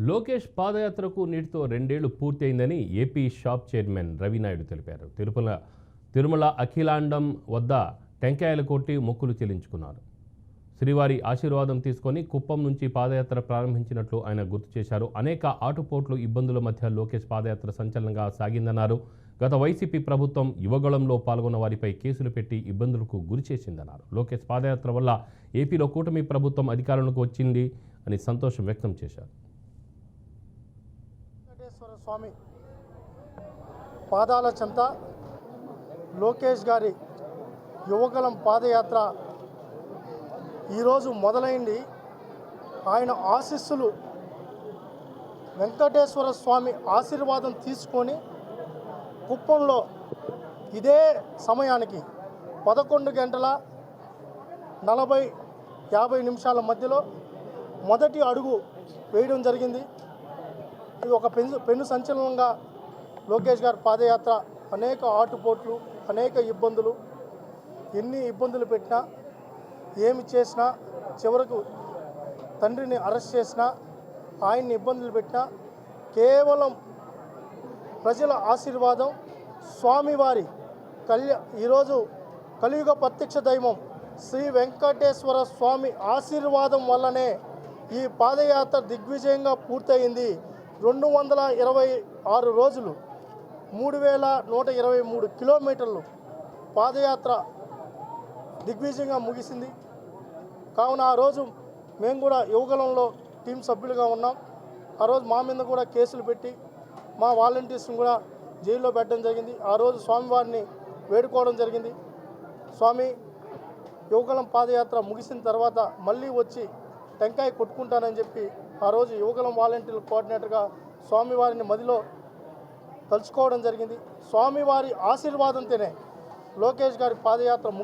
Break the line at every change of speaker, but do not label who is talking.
లోకేష్ పాదయాత్రకు నేటితో 2 ఏళ్లు పూర్తయిందని ఏపీ షాప్ చైర్మన్ రవినాయుడు తెలిపారు. తిరుమల అఖిలాండం వద్ద టెంకాయలు కొట్టి మొక్కులు చెల్లించుకున్నారు. శ్రీవారి ఆశీర్వాదం తీసుకొని కుప్పం నుంచి పాదయాత్ర ప్రారంభించినట్లు ఆయన గుర్తు చేశారు. అనేక ఆటుపోట్లు ఇబ్బందుల మధ్య లోకేష్ పాదయాత్ర సంచలనంగా సాగిందన్నారు. గత వైసీపీ ప్రభుత్వం యువగళంలో పాల్గొన్న వారిపై కేసులు పెట్టి ఇబ్బందులకు గురి చేసిందన్నారు. లోకేష్ పాదయాత్ర వల్ల ఏపీలో కూటమి ప్రభుత్వం అధికారంలోకి వచ్చింది అని సంతోషం వ్యక్తం చేశారు.
వెంకటేశ్వర స్వామి పాదాల చెంత లోకేష్ గారి యువగలం పాదయాత్ర ఈరోజు మొదలైంది. ఆయన ఆశీస్సులు వెంకటేశ్వర స్వామి ఆశీర్వాదం తీసుకొని కుప్పంలో ఇదే సమయానికి 11 గంటల 40-50 నిమిషాల మధ్యలో మొదటి అడుగు వేయడం జరిగింది. ఇది ఒక పెను సంచలనంగా లోకేష్ గారి పాదయాత్ర అనేక ఆటుపోట్లు, అనేక ఇబ్బందులు, ఎన్ని ఇబ్బందులు పెట్టినా, ఏమి చేసినా, చివరకు తండ్రిని అరెస్ట్ చేసినా, ఆయన్ని ఇబ్బందులు పెట్టినా కేవలం ప్రజల ఆశీర్వాదం, స్వామివారి ఈరోజు కలియుగ ప్రత్యక్ష దైవం శ్రీ వెంకటేశ్వర స్వామి ఆశీర్వాదం వల్లనే ఈ పాదయాత్ర దిగ్విజయంగా పూర్తయింది. 226 రోజులు 3123 కిలోమీటర్లు పాదయాత్ర దిగ్విజయంగా ముగిసింది. కావున ఆ రోజు మేము కూడా యువగలంలో టీం సభ్యులుగా ఉన్నాం. ఆ రోజు మా మీద కూడా కేసులు పెట్టి మా వాలంటీర్స్ని కూడా జైల్లో పెట్టడం జరిగింది. ఆ రోజు స్వామివారిని వేడుకోవడం జరిగింది. స్వామి, యువగలం పాదయాత్ర ముగిసిన తర్వాత మళ్ళీ వచ్చి టెంకాయ కొట్టుకుంటానని చెప్పి ఆ రోజు యువగలం వాలంటీర్ల కోఆర్డినేటర్గా స్వామివారిని మదిలో తలుచుకోవడం జరిగింది. స్వామివారి ఆశీర్వాదంతోనే లోకేష్ గారి పాదయాత్ర